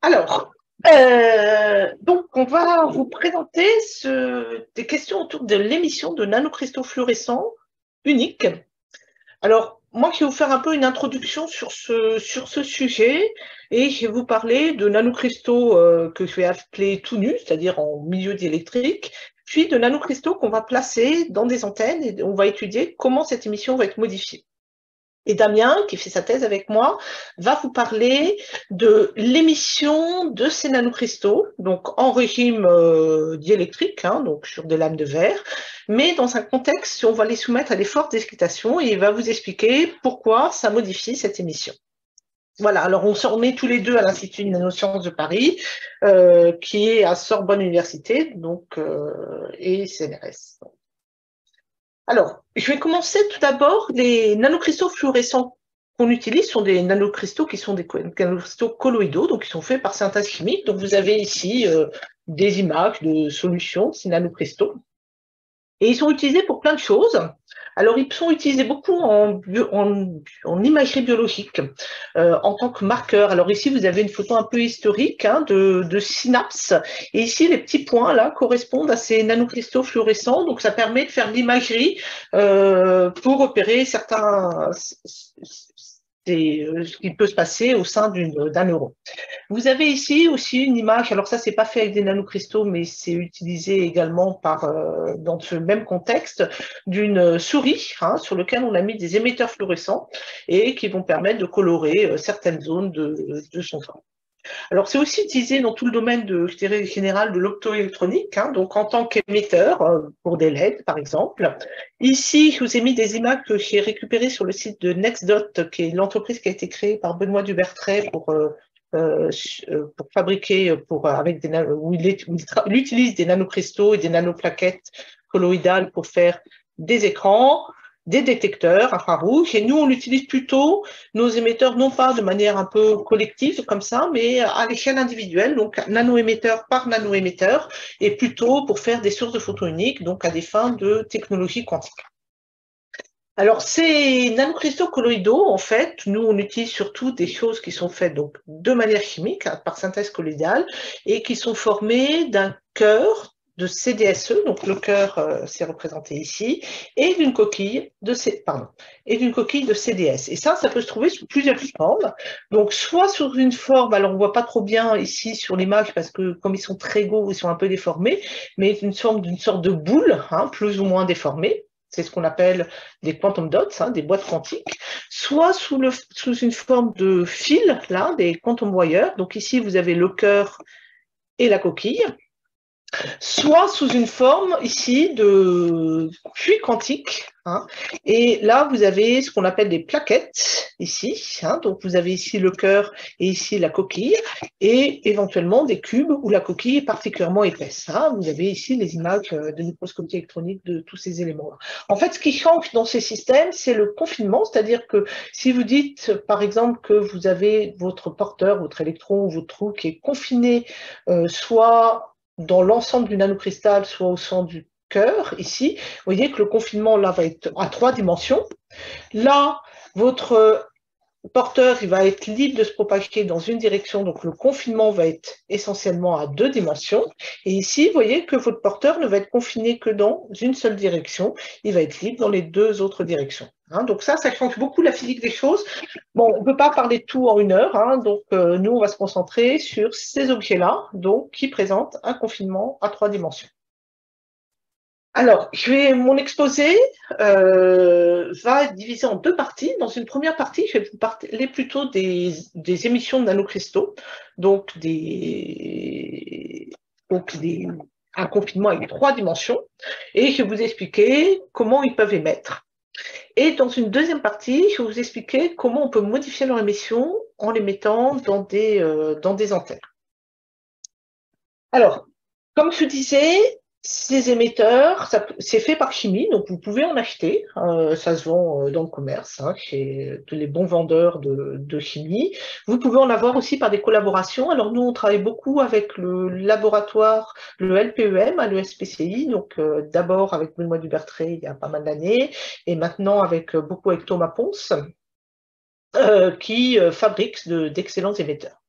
Alors, donc on va vous présenter des questions autour de l'émission de nanocristaux fluorescents uniques. Alors, moi, je vais vous faire un peu une introduction sur ce sujet et je vais vous parler de nanocristaux que je vais appeler tout nus, c'est-à-dire en milieu diélectrique, puis de nanocristaux qu'on va placer dans des antennes et on va étudier comment cette émission va être modifiée. Et Damien, qui fait sa thèse avec moi, va vous parler de l'émission de ces nanocristaux, donc en régime diélectrique, donc sur des lames de verre, mais dans un contexte où on va les soumettre à des fortes excitations et il va vous expliquer pourquoi ça modifie cette émission. Voilà, alors on se remet tous les deux à l'Institut de nanosciences de Paris, qui est à Sorbonne Université, donc, et CNRS. Alors, je vais commencer tout d'abord. Les nanocristaux fluorescents qu'on utilise sont des nanocristaux qui sont des nanocristaux colloïdaux, donc qui sont faits par synthèse chimique. Donc, vous avez ici des images de solutions, ces nanocristaux. Et ils sont utilisés pour plein de choses. Alors, ils sont utilisés beaucoup en imagerie biologique, en tant que marqueur. Alors ici, vous avez une photo un peu historique de synapses. Et ici, les petits points là correspondent à ces nanocristaux fluorescents. Donc, ça permet de faire de l'imagerie pour repérer ce qui peut se passer au sein d'un neurone. Vous avez ici aussi une image, alors ça, c'est pas fait avec des nanocristaux, mais c'est utilisé également dans ce même contexte, d'une souris sur lequel on a mis des émetteurs fluorescents et qui vont permettre de colorer certaines zones de son corps. Alors, c'est aussi utilisé dans tout le domaine je dirais, général de l'optoélectronique, donc en tant qu'émetteur pour des LED, par exemple. Ici, je vous ai mis des images que j'ai récupérées sur le site de NextDot, qui est l'entreprise qui a été créée par Benoît Dubertret pour fabriquer, où il utilise des nanocristaux et des nanoplaquettes colloïdales pour faire des écrans, des détecteurs infrarouges, et nous, on utilise plutôt nos émetteurs, non pas de manière un peu collective comme ça, mais à l'échelle individuelle, donc nanoémetteur par nanoémetteur, et plutôt pour faire des sources de photos uniques, donc à des fins de technologie quantique. Alors, ces nanocristaux colloïdaux, en fait, nous, on utilise surtout des choses qui sont faites donc, de manière chimique, par synthèse colloïdale, et qui sont formées d'un cœur de CDSE, donc le cœur, c'est représenté ici, et d'une coquille de CDS. Et ça peut se trouver sous plusieurs formes. Donc, soit sous une forme, alors on ne voit pas trop bien ici sur l'image, parce que comme ils sont très gros, ils sont un peu déformés, mais d'une sorte de boule, plus ou moins déformée. C'est ce qu'on appelle des quantum dots, des boîtes quantiques, soit sous une forme de fil, là, des quantum wires. Donc ici, vous avez le cœur et la coquille, soit sous une forme ici de puits quantique. Et là, vous avez ce qu'on appelle des plaquettes ici. Donc, vous avez ici le cœur et ici la coquille, et éventuellement des cubes où la coquille est particulièrement épaisse. Vous avez ici les images de microscopie électronique de tous ces éléments-là. En fait, ce qui change dans ces systèmes, c'est le confinement, c'est-à-dire que si vous dites, par exemple, que vous avez votre porteur, votre électron ou votre trou qui est confiné, soit dans l'ensemble du nanocristal, soit au centre du cœur, ici, vous voyez que le confinement, là, va être à 3 dimensions. Là, votre porteur, il va être libre de se propager dans une direction, donc le confinement va être essentiellement à 2 dimensions. Et ici, vous voyez que votre porteur ne va être confiné que dans une seule direction, il va être libre dans les 2 autres directions. Donc ça change beaucoup la physique des choses. Bon, on ne peut pas parler de tout en 1 heure, donc nous, on va se concentrer sur ces objets-là, donc qui présentent un confinement à 3 dimensions. Alors, mon exposé va être divisé en 2 parties. Dans une première partie, je vais vous parler plutôt des émissions de nanocristaux, donc un confinement avec 3 dimensions, et je vais vous expliquer comment ils peuvent émettre. Et dans une deuxième partie, je vais vous expliquer comment on peut modifier leur émission en les mettant dans des antennes. Alors, comme je disais, ces émetteurs, c'est fait par chimie, donc vous pouvez en acheter. Ça se vend dans le commerce, chez tous les bons vendeurs de chimie. Vous pouvez en avoir aussi par des collaborations. Alors nous, on travaille beaucoup avec le laboratoire, le LPEM à l'ESPCI, donc d'abord avec Benoît Dubertret il y a pas mal d'années, et maintenant beaucoup avec Thomas Ponce, qui fabrique d'excellents émetteurs.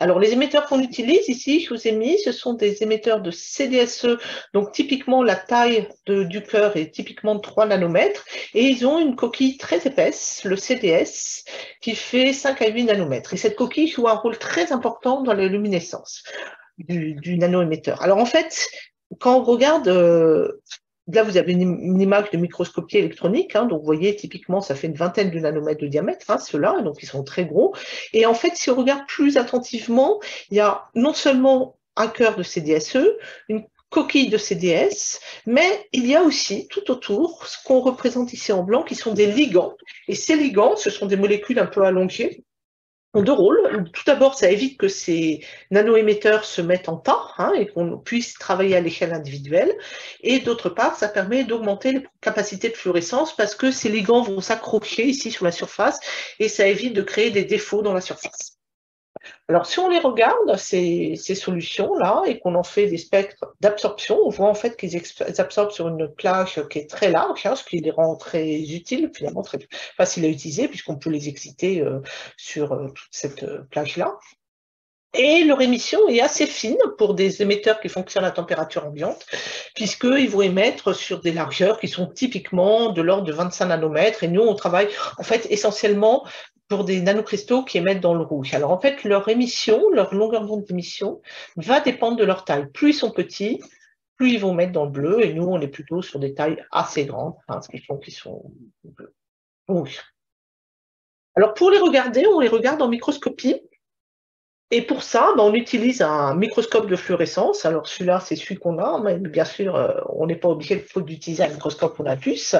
Alors, les émetteurs qu'on utilise ici, je vous ai mis, ce sont des émetteurs de CDSE. Donc, typiquement, la taille du cœur est typiquement de 3 nanomètres. Et ils ont une coquille très épaisse, le CDS, qui fait 5 à 8 nanomètres. Et cette coquille joue un rôle très important dans la luminescence du nanoémetteur. Alors, en fait, quand on regarde... là, vous avez une image de microscopie électronique, hein, donc vous voyez, typiquement, ça fait une vingtaine de nanomètres de diamètre, hein, ceux-là, donc ils sont très gros. Et en fait, si on regarde plus attentivement, il y a non seulement un cœur de CDSE, une coquille de CDS, mais il y a aussi tout autour ce qu'on représente ici en blanc, qui sont des ligands. Et ces ligands, ce sont des molécules un peu allongées, ont deux rôles. Tout d'abord, ça évite que ces nanoémetteurs se mettent en tas, hein, et qu'on puisse travailler à l'échelle individuelle. Et d'autre part, ça permet d'augmenter les capacités de fluorescence parce que ces ligands vont s'accrocher ici sur la surface et ça évite de créer des défauts dans la surface. Alors, si on les regarde, ces solutions-là, et qu'on en fait des spectres d'absorption, on voit en fait qu'ils absorbent sur une plage qui est très large, hein, ce qui les rend très utiles, finalement très facile à utiliser, puisqu'on peut les exciter sur toute cette plage-là. Et leur émission est assez fine pour des émetteurs qui fonctionnent à température ambiante, puisqu'ils vont émettre sur des largeurs qui sont typiquement de l'ordre de 25 nanomètres. Et nous, on travaille en fait essentiellement pour des nanocristaux qui émettent dans le rouge. Alors en fait, leur émission, leur longueur d'onde d'émission va dépendre de leur taille. Plus ils sont petits, plus ils vont mettre dans le bleu. Et nous, on est plutôt sur des tailles assez grandes, hein, ce qui font qu'ils sont bleus. Rouges. Alors pour les regarder, on les regarde en microscopie. Et pour ça, on utilise un microscope de fluorescence. Alors celui-là, c'est celui qu'on a, mais bien sûr, on n'est pas obligé d'utiliser un microscope pour la puce.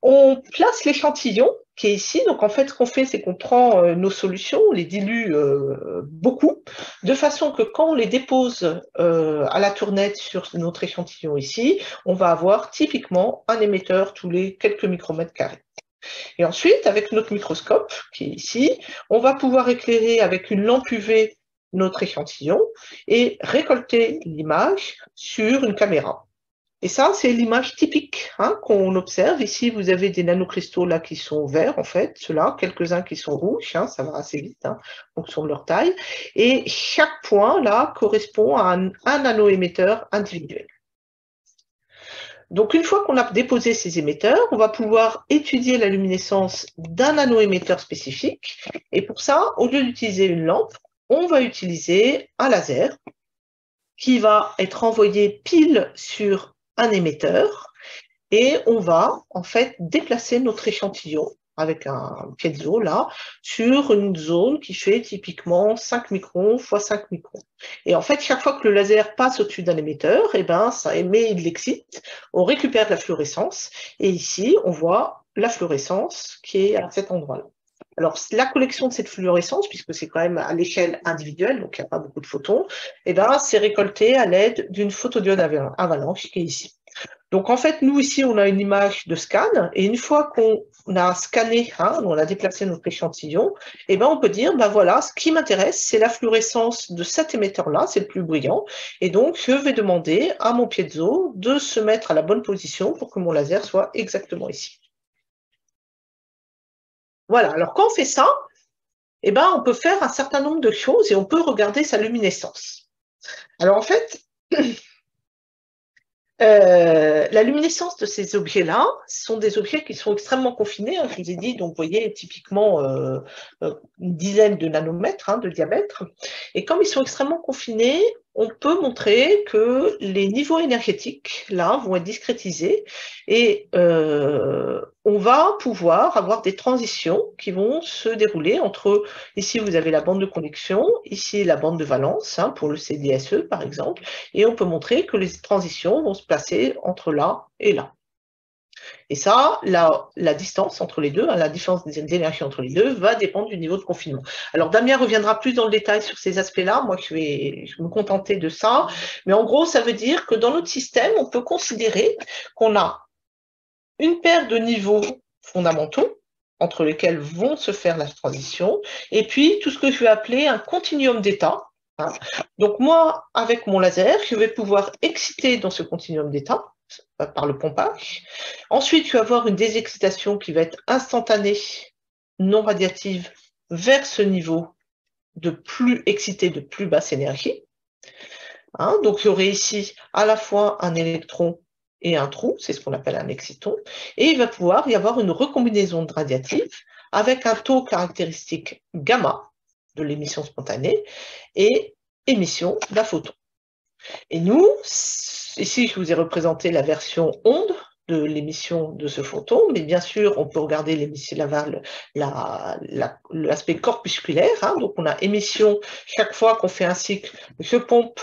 On place l'échantillon qui est ici. Donc en fait, ce qu'on fait, c'est qu'on prend nos solutions, on les dilue beaucoup, de façon que quand on les dépose à la tournette sur notre échantillon ici, on va avoir typiquement un émetteur tous les quelques micromètres carrés. Et ensuite, avec notre microscope, qui est ici, on va pouvoir éclairer avec une lampe UV notre échantillon et récolter l'image sur une caméra. Et ça, c'est l'image typique, hein, qu'on observe. Ici, vous avez des nanocristaux là qui sont verts, en fait, ceux-là, quelques-uns qui sont rouges, hein, ça va assez vite, hein, en fonction de leur taille. Et chaque point là correspond à un nanoémetteur individuel. Donc, une fois qu'on a déposé ces émetteurs, on va pouvoir étudier la luminescence d'un nanoémetteur spécifique. Et pour ça, au lieu d'utiliser une lampe, on va utiliser un laser qui va être envoyé pile sur un émetteur. Et on va, en fait, déplacer notre échantillon avec un piezo là, sur une zone qui fait typiquement 5 microns x 5 microns. Et en fait, chaque fois que le laser passe au-dessus d'un émetteur, eh ben, ça émet, il l'excite, on récupère de la fluorescence, et ici, on voit la fluorescence qui est à cet endroit-là. Alors, la collection de cette fluorescence, puisque c'est quand même à l'échelle individuelle, donc il n'y a pas beaucoup de photons, eh ben, c'est récolté à l'aide d'une photodiode avalanche qui est ici. Donc, en fait, nous, ici, on a une image de scan, et une fois qu'on a scanné, hein, on a déplacé notre échantillon, eh ben, on peut dire, ben voilà, ce qui m'intéresse, c'est la fluorescence de cet émetteur-là, c'est le plus brillant, et donc, je vais demander à mon piezo de se mettre à la bonne position pour que mon laser soit exactement ici. Voilà, alors quand on fait ça, eh ben, on peut faire un certain nombre de choses et on peut regarder sa luminescence. Alors, en fait, la luminescence de ces objets-là sont des objets qui sont extrêmement confinés, hein, je vous ai dit, donc vous voyez typiquement une dizaine de nanomètres, hein, de diamètre. Et comme ils sont extrêmement confinés, on peut montrer que les niveaux énergétiques, là, vont être discrétisés et on va pouvoir avoir des transitions qui vont se dérouler entre, ici vous avez la bande de conduction, ici la bande de valence, hein, pour le CDSE par exemple, et on peut montrer que les transitions vont se placer entre là et là. Et ça, la distance entre les deux, hein, la différence d'énergie entre les deux, va dépendre du niveau de confinement. Alors, Damien reviendra plus dans le détail sur ces aspects-là. Moi, je vais me contenter de ça. Mais en gros, ça veut dire que dans notre système, on peut considérer qu'on a une paire de niveaux fondamentaux entre lesquels vont se faire la transition, et puis tout ce que je vais appeler un continuum d'état. Hein. Donc moi, avec mon laser, je vais pouvoir exciter dans ce continuum d'état par le pompage. Ensuite, je vais avoir une désexcitation qui va être instantanée, non radiative, vers ce niveau de plus excité, de plus basse énergie. Hein, donc, il y aurait ici à la fois un électron et un trou, c'est ce qu'on appelle un exciton, et il va pouvoir y avoir une recombinaison de radiative avec un taux caractéristique gamma de l'émission spontanée et émission d'un photon. Et nous, ici, je vous ai représenté la version onde de l'émission de ce photon, mais bien sûr, on peut regarder l'aspect corpusculaire. Hein, donc, on a émission, chaque fois qu'on fait un cycle, je pompe,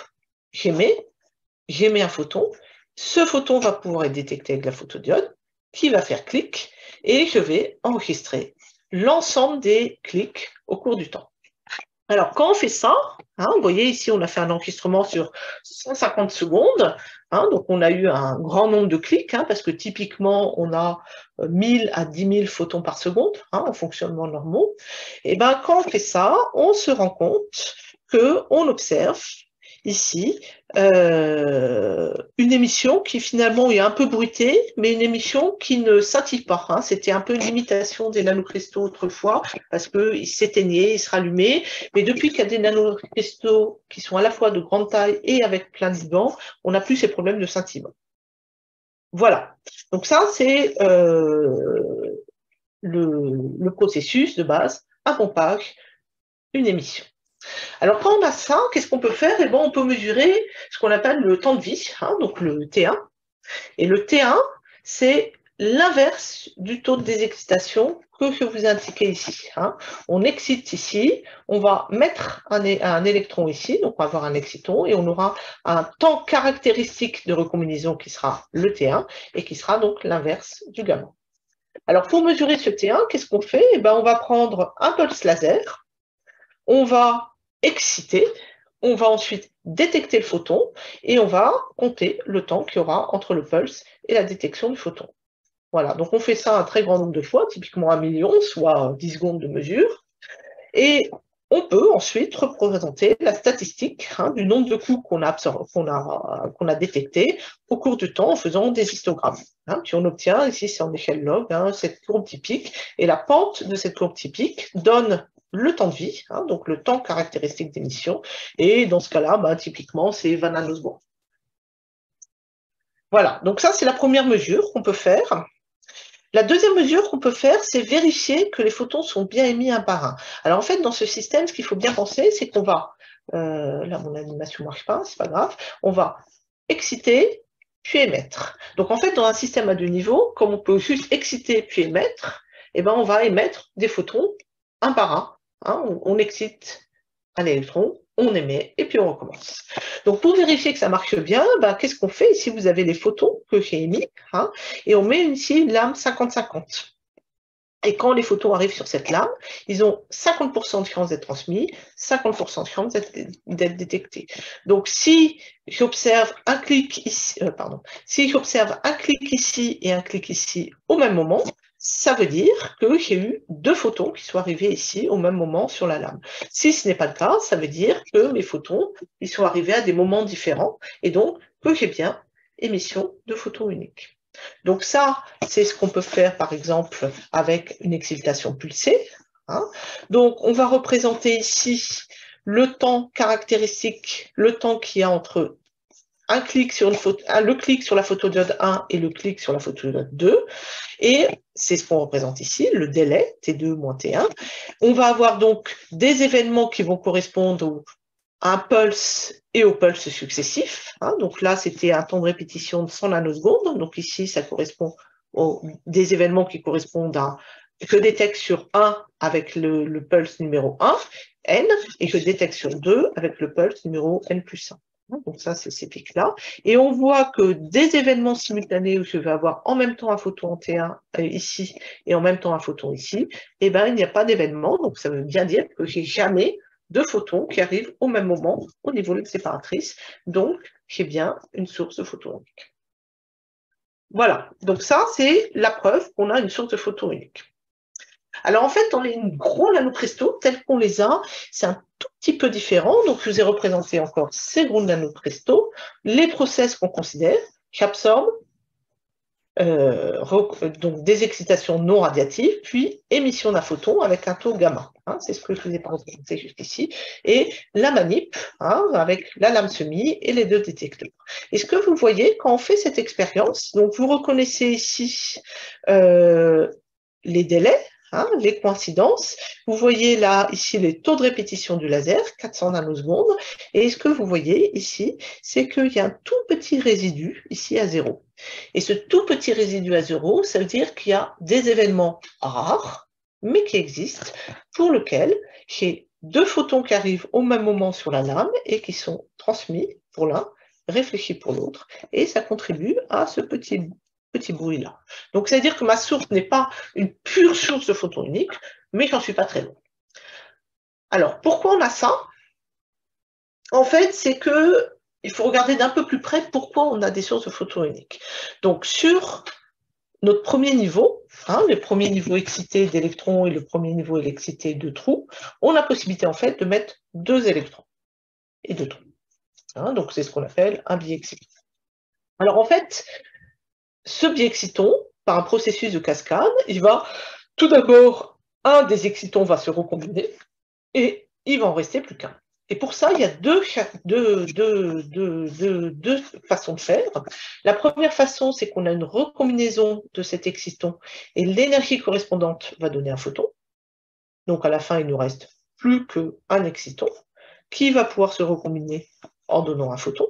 j'émets un photon. Ce photon va pouvoir être détecté avec la photodiode, qui va faire clic, et je vais enregistrer l'ensemble des clics au cours du temps. Alors, quand on fait ça, hein, vous voyez ici, on a fait un enregistrement sur 150 secondes. Hein, donc, on a eu un grand nombre de clics, hein, parce que typiquement, on a 1000 à 10 000 photons par seconde, hein, en fonctionnement normal. Et ben, quand on fait ça, on se rend compte qu'on observe ici une émission qui finalement est un peu bruitée, mais une émission qui ne scintille pas. Hein. C'était un peu une limitation des nanocristaux autrefois, parce qu'ils s'éteignaient, ils se rallumaient. Mais depuis qu'il y a des nanocristaux qui sont à la fois de grande taille et avec plein de ligands, on n'a plus ces problèmes de scintillement. Voilà. Donc ça, c'est le processus de base, un pompage, une émission. Alors, quand on a ça, qu'est-ce qu'on peut faire? Eh bien, on peut mesurer ce qu'on appelle le temps de vie, hein, donc le T1. Et le T1, c'est l'inverse du taux de désexcitation que je vous ai indiqué ici. Hein. On excite ici, on va mettre un électron ici, donc on va avoir un exciton, et on aura un temps caractéristique de recombinaison qui sera le T1, et qui sera donc l'inverse du gamma. Alors, pour mesurer ce T1, qu'est-ce qu'on fait? Eh bien, on va prendre un pulse laser, on va exciter, on va ensuite détecter le photon et on va compter le temps qu'il y aura entre le pulse et la détection du photon. Voilà, donc on fait ça un très grand nombre de fois, typiquement 1 million, soit 10 secondes de mesure. Et on peut ensuite représenter la statistique du nombre de coups qu'on a détectés au cours du temps en faisant des histogrammes. Puis on obtient, ici c'est en échelle log, cette courbe typique, et la pente de cette courbe typique donne le temps de vie, donc le temps caractéristique d'émission, et dans ce cas-là, typiquement, c'est 20 nanosecondes. Voilà, donc ça, c'est la première mesure qu'on peut faire. La deuxième mesure qu'on peut faire, c'est vérifier que les photons sont bien émis un par un. Alors, en fait, dans ce système, ce qu'il faut bien penser, c'est qu'on va, là, mon animation ne marche pas, c'est pas grave, on va exciter, puis émettre. Donc, en fait, dans un système à deux niveaux, comme on peut juste exciter puis émettre, eh ben, on va émettre des photons un par un. On excite un électron, on émet, et puis on recommence. Donc, pour vérifier que ça marche bien, qu'est-ce qu'on fait? Ici, vous avez les photons que j'ai émis, et on met ici une lame 50-50. Et quand les photons arrivent sur cette lame, ils ont 50% de chance d'être transmis, 50% de chance d'être détectés. Donc, si j'observe un clic ici, si j'observe un clic ici et un clic ici au même moment, ça veut dire que j'ai eu deux photons qui sont arrivés ici au même moment sur la lame. Si ce n'est pas le cas, ça veut dire que mes photons, ils sont arrivés à des moments différents et donc que j'ai bien émission de photons uniques. Donc ça, c'est ce qu'on peut faire par exemple avec une excitation pulsée. Donc on va représenter ici le temps caractéristique, le temps qu'il y a entre un clic sur le clic sur la photodiode 1 et le clic sur la photodiode 2. Et c'est ce qu'on représente ici, le délai, T2 moins T1. On va avoir donc des événements qui vont correspondre à un pulse et au pulse successif. Donc là, c'était un temps de répétition de 100 nanosecondes. Donc ici, ça correspond aux des événements qui correspondent à je détecte sur 1 avec le pulse numéro 1, N, et je détecte sur 2 avec le pulse numéro N plus 1. Donc ça, c'est ces pics-là. Et on voit que des événements simultanés où je vais avoir en même temps un photon en T1 ici et en même temps un photon ici, eh ben, il n'y a pas d'événement. Donc ça veut bien dire que j'ai jamais deux photons qui arrivent au même moment au niveau de la séparatrice. Donc, j'ai bien une source de photons uniques. Voilà. Donc ça, c'est la preuve qu'on a une source de photons uniques. Alors en fait, dans les gros nanocristaux, tels qu'on les a, c'est un tout petit peu différent. Donc je vous ai représenté encore ces gros nanocristaux, les process qu'on considère, j'absorbe, donc des excitations non radiatives, puis émission d'un photon avec un taux gamma. Hein, c'est ce que je vous ai présenté jusqu'ici. Et la manip, hein, avec la lame semi et les deux détecteurs. Et ce que vous voyez quand on fait cette expérience, donc vous reconnaissez ici les délais, hein, les coïncidences. Vous voyez là, ici, les taux de répétition du laser, 400 nanosecondes. Et ce que vous voyez ici, c'est qu'il y a un tout petit résidu ici à 0. Et ce tout petit résidu à 0, ça veut dire qu'il y a des événements rares, mais qui existent, pour lesquels j'ai deux photons qui arrivent au même moment sur la lame et qui sont transmis pour l'un, réfléchis pour l'autre, et ça contribue à ce petit bruit-là. Donc, c'est-à-dire que ma source n'est pas une pure source de photons uniques, mais j'en suis pas très loin. Alors, pourquoi on a ça? En fait, c'est que il faut regarder d'un peu plus près pourquoi on a des sources de photons uniques. Donc, sur notre premier niveau, hein, les premiers niveaux excités d'électrons et le premier niveau excité de trous, on a la possibilité en fait de mettre deux électrons et deux trous. Hein, donc, c'est ce qu'on appelle un biexciton. Alors, en fait, ce biexciton, par un processus de cascade, il va tout d'abord, un des excitons va se recombiner et il va en rester plus qu'un. Et pour ça, il y a deux façons de faire. La première façon, c'est qu'on a une recombinaison de cet exciton et l'énergie correspondante va donner un photon. Donc à la fin, il nous reste plus qu'un exciton qui va pouvoir se recombiner en donnant un photon.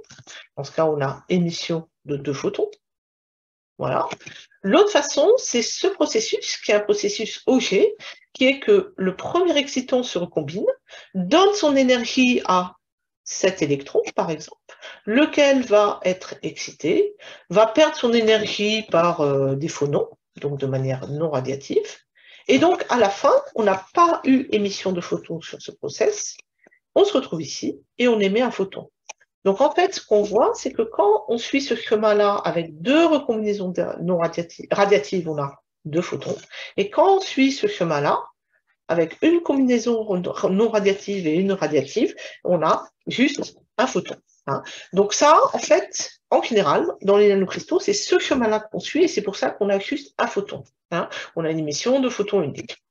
Dans ce cas, on a émission de deux photons. Voilà. L'autre façon, c'est ce processus, qui est un processus Auger, qui est que le premier exciton se recombine, donne son énergie à cet électron, par exemple, lequel va être excité, va perdre son énergie par des phonons, donc de manière non radiative, et donc à la fin, on n'a pas eu émission de photons sur ce process, on se retrouve ici et on émet un photon. Donc en fait, ce qu'on voit, c'est que quand on suit ce chemin-là avec deux recombinaisons non radiatives, on a deux photons. Et quand on suit ce chemin-là, avec une combinaison non radiative et une radiative, on a juste un photon. Hein. Donc ça, en fait, en général, dans les nanocristaux, c'est ce chemin-là qu'on suit et c'est pour ça qu'on a juste un photon. Hein. On a une émission de photons uniques.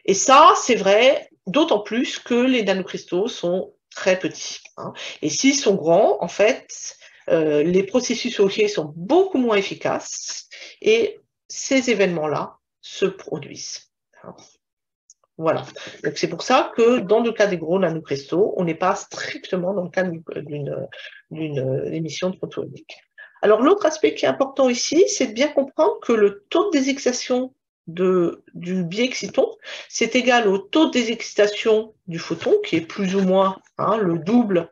Et ça, c'est vrai, d'autant plus que les nanocristaux sont très petits. Hein. Et s'ils sont grands, en fait, les processus Auger sont beaucoup moins efficaces et ces événements-là se produisent. Hein. Voilà. Donc c'est pour ça que dans le cas des gros nanocristaux, on n'est pas strictement dans le cas d'une émission de photons uniques. Alors l'autre aspect qui est important ici, c'est de bien comprendre que le taux de désexcitation du biexciton, c'est égal au taux de désexcitation du photon, qui est plus ou moins le double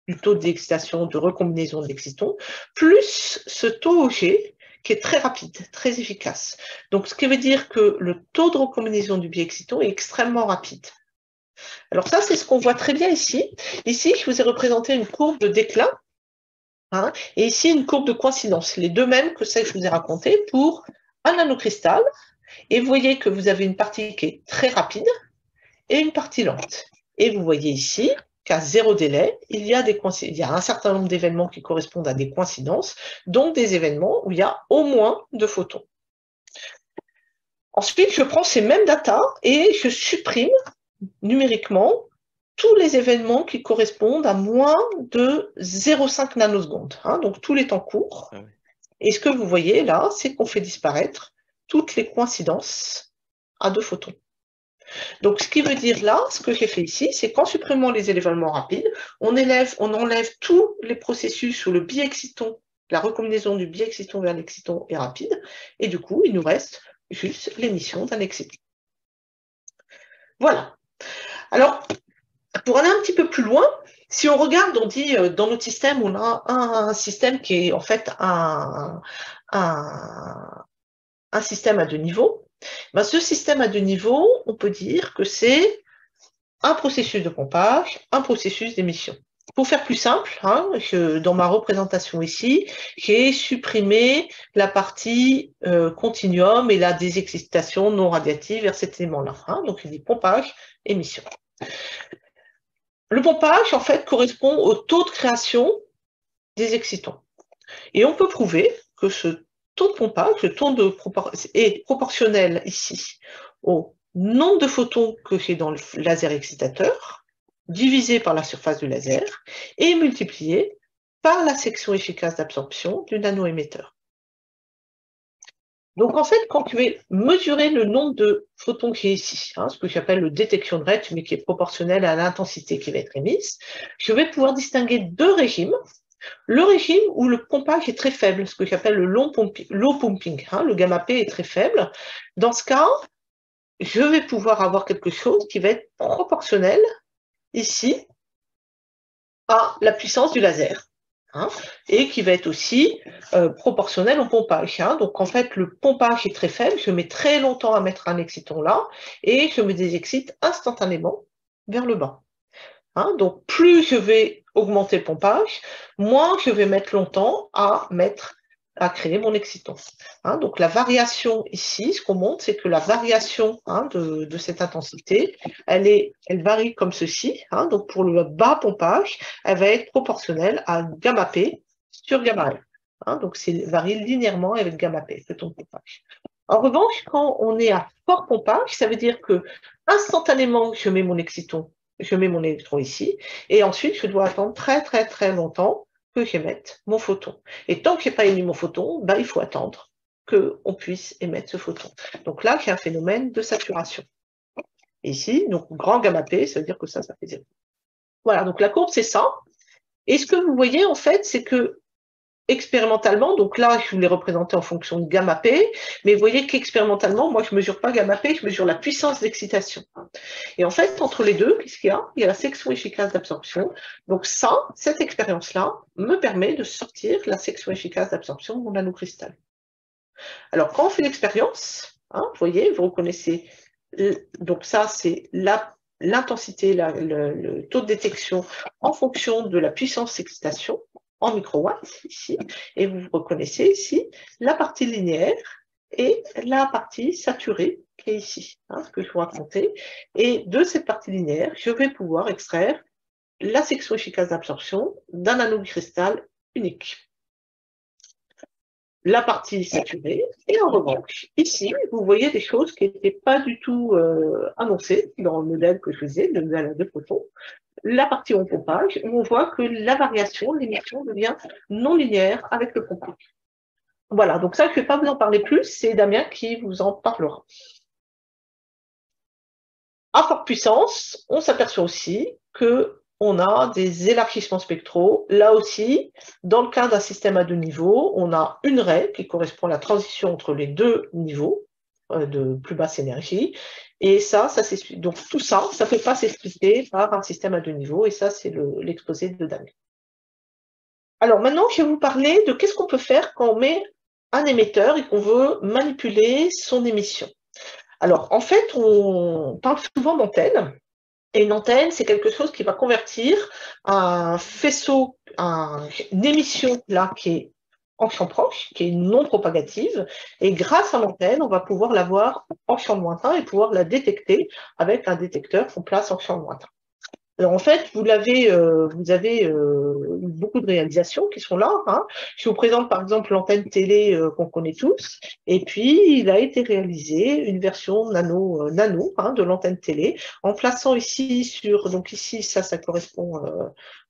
du taux de désexcitation de recombinaison d'excitons, plus ce taux Auger, qui est très rapide, très efficace. Donc, ce qui veut dire que le taux de recombinaison du biexciton est extrêmement rapide. Alors ça, c'est ce qu'on voit très bien ici. Ici, je vous ai représenté une courbe de déclin, et ici, une courbe de coïncidence, les deux mêmes que celles que je vous ai racontées pour un nanocristal. Et vous voyez que vous avez une partie qui est très rapide et une partie lente. Et vous voyez ici qu'à zéro délai, il y a un certain nombre d'événements qui correspondent à des coïncidences, donc des événements où il y a au moins deux photons. Ensuite, je prends ces mêmes datas et je supprime numériquement tous les événements qui correspondent à moins de 0,5 nanosecondes, donc tous les temps courts. Ah oui. Et ce que vous voyez là, c'est qu'on fait disparaître toutes les coïncidences à deux photons. Donc, ce qui veut dire là, ce que j'ai fait ici, c'est qu'en supprimant les événements rapides, on enlève tous les processus où le biexciton, la recombinaison du biexciton vers l'exciton est rapide, et du coup, il nous reste juste l'émission d'un exciton. Voilà. Alors, pour aller un petit peu plus loin, si on regarde, on dit dans notre système, on a un système qui est en fait un système à deux niveaux. Ben, ce système à deux niveaux, on peut dire que c'est un processus de pompage, un processus d'émission. Pour faire plus simple, dans ma représentation ici, j'ai supprimé la partie continuum et la désexcitation non radiative vers cet élément-là. Donc, il dit pompage, émission. Le pompage, en fait, correspond au taux de création des excitons. Et on peut prouver que ce taux de pompage, est proportionnel ici au nombre de photons que j'ai dans le laser excitateur, divisé par la surface du laser, et multiplié par la section efficace d'absorption du nanoémetteur. Donc en fait, quand je vais mesurer le nombre de photons qui est ici, ce que j'appelle le detection rate, mais qui est proportionnel à l'intensité qui va être émise, je vais pouvoir distinguer deux régimes. Le régime où le pompage est très faible, ce que j'appelle le low pumping, le gamma P est très faible. Dans ce cas, je vais pouvoir avoir quelque chose qui va être proportionnel ici à la puissance du laser. Et qui va être aussi proportionnel au pompage. Donc en fait, le pompage est très faible, je mets très longtemps à mettre un exciton là, et je me désexcite instantanément vers le bas. Donc plus je vais augmenter le pompage, moins je vais mettre longtemps à créer mon exciton. Donc la variation ici, ce qu'on montre, c'est que la variation de cette intensité, elle varie comme ceci. Donc pour le bas pompage, elle va être proportionnelle à gamma P sur gamma R. Donc c'est varie linéairement avec gamma P, le ton de pompage. En revanche, quand on est à fort pompage, ça veut dire que instantanément, je mets mon exciton, je mets mon électron ici, et ensuite, je dois attendre très, très, très longtemps que j'émette mon photon. Et tant que je n'ai pas émis mon photon, il faut attendre qu'on puisse émettre ce photon. Donc là, j'ai un phénomène de saturation. Et ici, donc grand gamma P, ça veut dire que ça fait 0. Voilà, donc la courbe, c'est ça. Et ce que vous voyez, en fait, c'est que expérimentalement, donc là, je vous l'ai représenté en fonction de gamma P, mais vous voyez qu'expérimentalement, moi, je ne mesure pas gamma P, je mesure la puissance d'excitation. Et en fait, entre les deux, qu'est-ce qu'il y a? Il y a la section efficace d'absorption. Donc ça, cette expérience-là, me permet de sortir la section efficace d'absorption de mon nanocristal. Alors, quand on fait l'expérience, vous voyez, vous reconnaissez, donc ça, c'est l'intensité, le taux de détection en fonction de la puissance d'excitation en microwatts, ici, et vous reconnaissez ici la partie linéaire et la partie saturée qui est ici, ce que je vous racontais. Et de cette partie linéaire, je vais pouvoir extraire la section efficace d'absorption d'un nanocristal unique. La partie saturée, et en revanche, ici, vous voyez des choses qui n'étaient pas du tout annoncées dans le modèle que je faisais, le modèle à deux photons. La partie en pompage, où on voit que la variation, l'émission devient non linéaire avec le pompage. Voilà, donc ça, je ne vais pas vous en parler plus, c'est Damien qui vous en parlera. À forte puissance, on s'aperçoit aussi qu'on a des élargissements spectraux. Là aussi, dans le cas d'un système à deux niveaux, on a une raie qui correspond à la transition entre les deux niveaux de plus basse énergie. Et ça s'explique. Donc tout ça, ça ne peut pas s'expliquer par un système à deux niveaux. Et ça, c'est l'exposé de Damien. Alors maintenant, je vais vous parler de qu'est-ce qu'on peut faire quand on met un émetteur et qu'on veut manipuler son émission. Alors, en fait, on parle souvent d'antenne. Et une antenne, c'est quelque chose qui va convertir un faisceau, une émission là qui est en champ proche, qui est non propagative. Et grâce à l'antenne, on va pouvoir la voir en champ lointain et pouvoir la détecter avec un détecteur qu'on place en champ lointain. Alors en fait, vous avez beaucoup de réalisations qui sont là. Je vous présente par exemple l'antenne télé qu'on connaît tous. Et puis, il a été réalisé une version nano de l'antenne télé en plaçant ici donc ici, ça correspond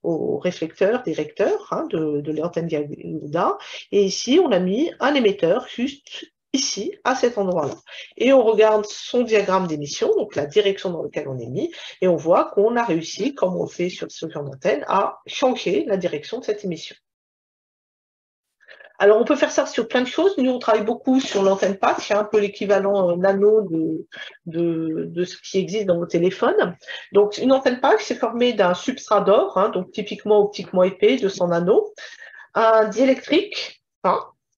au réflecteur, directeur de l'antenne Garuda. Et ici, on a mis un émetteur juste ici, à cet endroit-là. Et on regarde son diagramme d'émission, donc la direction dans laquelle on est mis, et on voit qu'on a réussi, comme on fait sur ce genre d'antenne, à changer la direction de cette émission. Alors, on peut faire ça sur plein de choses. Nous, on travaille beaucoup sur l'antenne patch, un peu l'équivalent nano de ce qui existe dans vos téléphones. Donc, une antenne patch, c'est formé d'un substrat d'or, donc typiquement optiquement épais, 200 nanos, un diélectrique,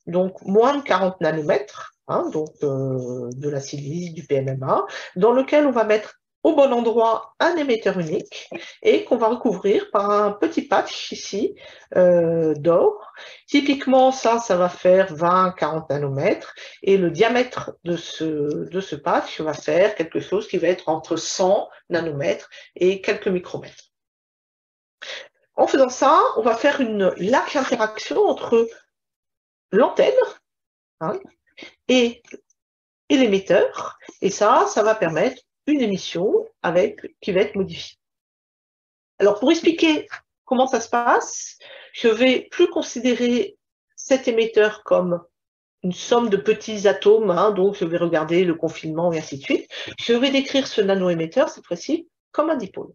donc moins de 40 nanomètres, donc de la silice, du PMMA, dans lequel on va mettre au bon endroit un émetteur unique et qu'on va recouvrir par un petit patch ici d'or. Typiquement, ça va faire 20-40 nanomètres et le diamètre de ce patch va faire quelque chose qui va être entre 100 nanomètres et quelques micromètres. En faisant ça, on va faire une large interaction entre l'antenne hein, et l'émetteur, et ça va permettre une émission qui va être modifiée. Alors, pour expliquer comment ça se passe, je vais plus considérer cet émetteur comme une somme de petits atomes, hein, donc je vais regarder le confinement et ainsi de suite. Je vais décrire ce nanoémetteur, cette fois-ci, comme un dipôle.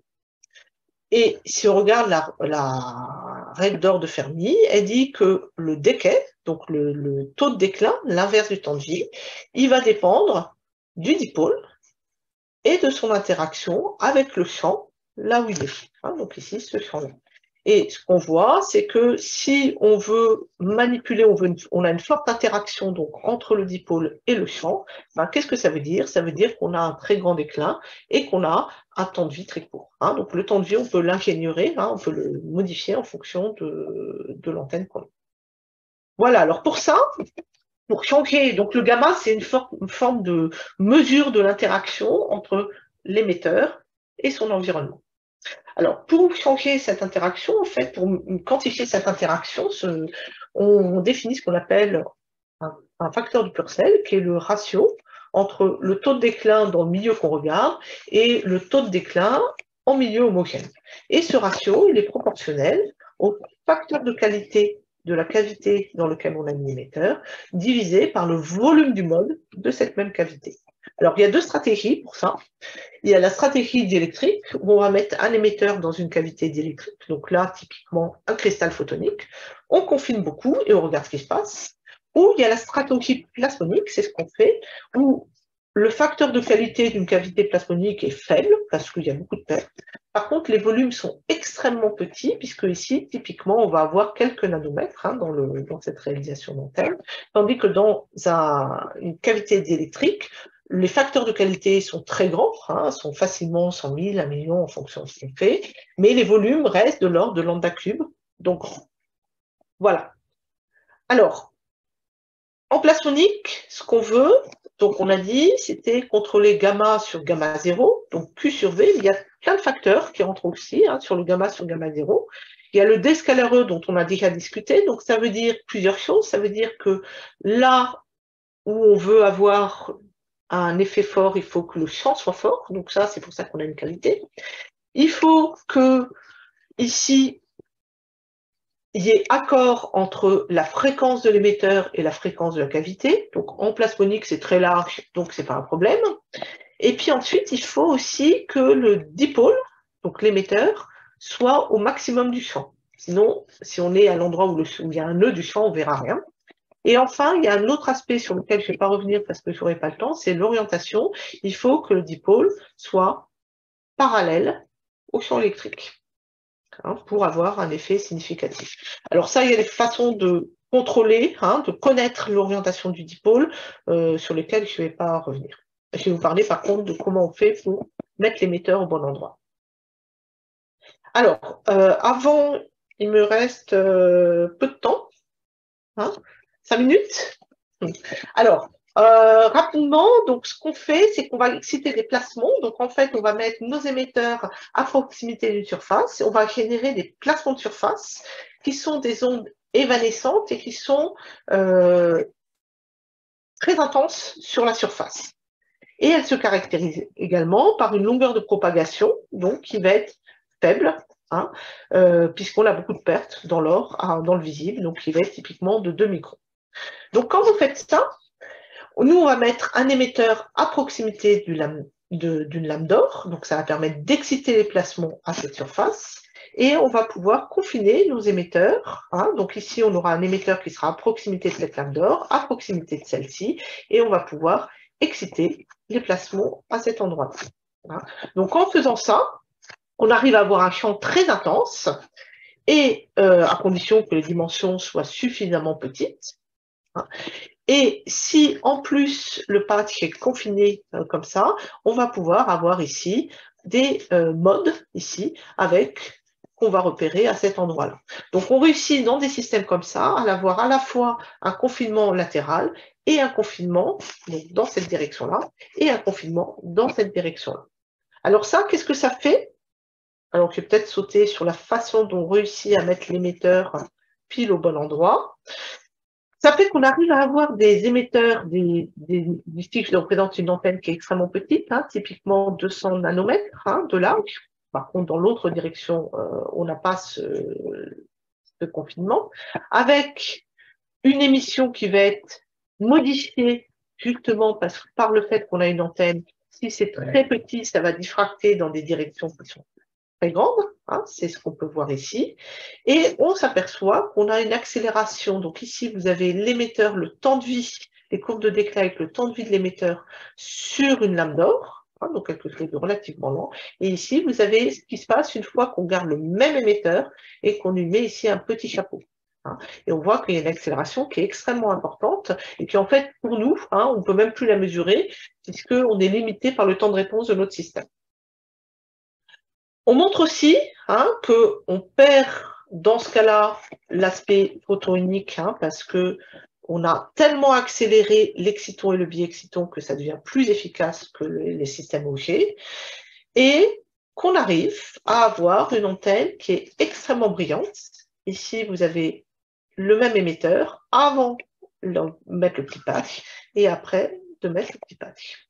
Et si on regarde la règle d'or de Fermi, elle dit que le décay, donc le taux de déclin, l'inverse du temps de vie, il va dépendre du dipôle et de son interaction avec le champ, là où il est. Hein, donc ici, ce champ-là. Et ce qu'on voit, c'est que si on veut manipuler, on a une forte interaction donc, entre le dipôle et le champ, ben, qu'est-ce que ça veut dire? Ça veut dire qu'on a un très grand déclin et qu'on a un temps de vie très court. Hein. Donc le temps de vie, on peut l'ingénierer, hein, on peut le modifier en fonction de l'antenne qu'on a. Voilà, alors pour ça, pour changer, donc le gamma, c'est une forme de mesure de l'interaction entre l'émetteur et son environnement. Alors, pour changer cette interaction, en fait, pour quantifier cette interaction, on définit ce qu'on appelle un facteur de Purcell, qui est le ratio entre le taux de déclin dans le milieu qu'on regarde et le taux de déclin en milieu homogène. Et ce ratio, il est proportionnel au facteur de qualité de la cavité dans laquelle on a un émetteur, divisé par le volume du mode de cette même cavité. Alors, il y a deux stratégies pour ça. Il y a la stratégie diélectrique, où on va mettre un émetteur dans une cavité diélectrique, donc là, typiquement, un cristal photonique. On confine beaucoup et on regarde ce qui se passe. Ou il y a la stratégie plasmonique, c'est ce qu'on fait, où le facteur de qualité d'une cavité plasmonique est faible, parce qu'il y a beaucoup de pertes. Par contre, les volumes sont extrêmement petits, puisque ici, typiquement, on va avoir quelques nanomètres hein, dans cette réalisation d'antenne, tandis que dans une cavité diélectrique, les facteurs de qualité sont très grands, hein, sont facilement 100 000, 1 million en fonction de ce qu'on fait, mais les volumes restent de l'ordre de lambda cube. Donc, voilà. Alors, en plasmonique, ce qu'on veut, donc on a dit, c'était contrôler gamma sur gamma 0, donc Q sur V. Il y a plein de facteurs qui rentrent aussi hein, sur le gamma sur gamma 0. Il y a le D scalaire E dont on a déjà discuté, donc ça veut dire plusieurs choses. Ça veut dire que là où on veut avoir un effet fort, il faut que le champ soit fort, donc ça, c'est pour ça qu'on a une qualité. Il faut que, ici, il y ait accord entre la fréquence de l'émetteur et la fréquence de la cavité. Donc en plasmonique, c'est très large, donc c'est pas un problème. Et puis ensuite, il faut aussi que le dipôle, donc l'émetteur, soit au maximum du champ. Sinon, si on est à l'endroit où il y a un nœud du champ, on ne verra rien. Et enfin, il y a un autre aspect sur lequel je ne vais pas revenir parce que je n'aurai pas le temps, c'est l'orientation. Il faut que le dipôle soit parallèle au champ électrique hein, pour avoir un effet significatif. Alors ça, il y a des façons de contrôler, hein, de connaître l'orientation du dipôle sur lesquelles je ne vais pas revenir. Je vais vous parler par contre de comment on fait pour mettre l'émetteur au bon endroit. Alors, avant, il me reste peu de temps, hein, 5 minutes. Alors, rapidement, donc ce qu'on fait, c'est qu'on va exciter des placements. Donc en fait, on va mettre nos émetteurs à proximité d'une surface et on va générer des placements de surface qui sont des ondes évanescentes et qui sont très intenses sur la surface. Et elles se caractérisent également par une longueur de propagation, donc qui va être faible, hein, puisqu'on a beaucoup de pertes dans l'or, dans le visible, donc qui va être typiquement de 2 microns. Donc quand vous faites ça, nous, on va mettre un émetteur à proximité d'une lame d'or, donc ça va permettre d'exciter les placements à cette surface, et on va pouvoir confiner nos émetteurs. Hein, donc ici, on aura un émetteur qui sera à proximité de cette lame d'or, à proximité de celle-ci, et on va pouvoir exciter les placements à cet endroit-là. Hein. Donc en faisant ça, on arrive à avoir un champ très intense, et à condition que les dimensions soient suffisamment petites. Hein. Et si en plus le patch est confiné comme ça, on va pouvoir avoir ici des modes ici avec qu'on va repérer à cet endroit-là. Donc on réussit dans des systèmes comme ça à avoir à la fois un confinement latéral et un confinement donc, dans cette direction-là et un confinement dans cette direction-là. Alors ça, qu'est-ce que ça fait? Alors je vais peut-être sauter sur la façon dont on réussit à mettre l'émetteur pile au bon endroit. Ça fait qu'on arrive à avoir des émetteurs, ici je représente une antenne qui est extrêmement petite, hein, typiquement 200 nanomètres hein, de large. Par contre, dans l'autre direction, on n'a pas ce confinement, avec une émission qui va être modifiée justement par le fait qu'on a une antenne. Si c'est très petit, ça va diffracter dans des directions qui sont très grande, hein, c'est ce qu'on peut voir ici, et on s'aperçoit qu'on a une accélération. Donc ici, vous avez l'émetteur, le temps de vie, les courbes de déclin avec le temps de vie de l'émetteur sur une lame d'or, hein, donc quelque chose de relativement lent. Et ici, vous avez ce qui se passe une fois qu'on garde le même émetteur et qu'on lui met ici un petit chapeau. Hein. Et on voit qu'il y a une accélération qui est extrêmement importante et qui, en fait, pour nous, hein, on ne peut même plus la mesurer puisqu'on est limité par le temps de réponse de notre système. On montre aussi hein, qu'on perd dans ce cas-là l'aspect photoïnique hein, parce qu'on a tellement accéléré l'exciton et le biexciton que ça devient plus efficace que les systèmes Auger et qu'on arrive à avoir une antenne qui est extrêmement brillante. Ici, vous avez le même émetteur avant de mettre le petit patch et après de mettre le petit patch.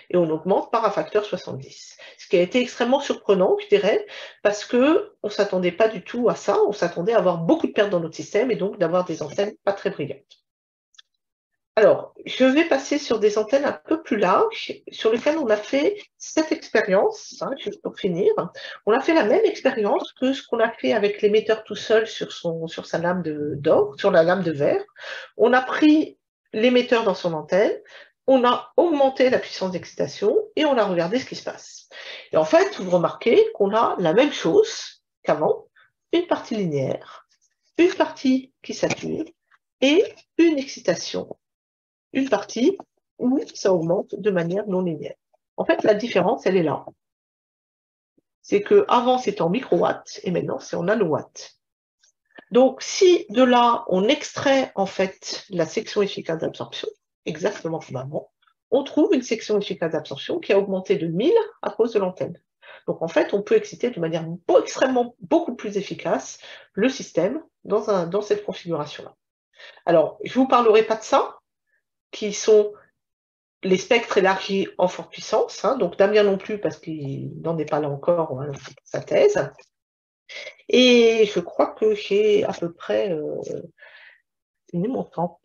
Et on augmente par un facteur 70. Ce qui a été extrêmement surprenant, je dirais, parce qu'on ne s'attendait pas du tout à ça, on s'attendait à avoir beaucoup de pertes dans notre système et donc d'avoir des antennes pas très brillantes. Alors, je vais passer sur des antennes un peu plus larges, sur lesquelles on a fait cette expérience, hein, juste pour finir. On a fait la même expérience que ce qu'on a fait avec l'émetteur tout seul sur sa lame d'or, sur la lame de verre. On a pris l'émetteur dans son antenne, on a augmenté la puissance d'excitation et on a regardé ce qui se passe. Et en fait, vous remarquez qu'on a la même chose qu'avant, une partie linéaire, une partie qui sature et une excitation, une partie où ça augmente de manière non linéaire. En fait, la différence, elle est là. C'est qu'avant, c'était en microwatts et maintenant, c'est en nanowatts. Donc, si de là, on extrait en fait la section efficace d'absorption, exactement comme avant, on trouve une section efficace d'absorption qui a augmenté de 1000 à cause de l'antenne. Donc, en fait, on peut exciter de manière extrêmement beaucoup plus efficace le système dans cette configuration-là. Alors, je ne vous parlerai pas de ça, qui sont les spectres élargis en forte puissance, hein, donc Damien non plus, parce qu'il n'en est pas là encore, hein, sa thèse. Et je crois que j'ai à peu près fini mon temps.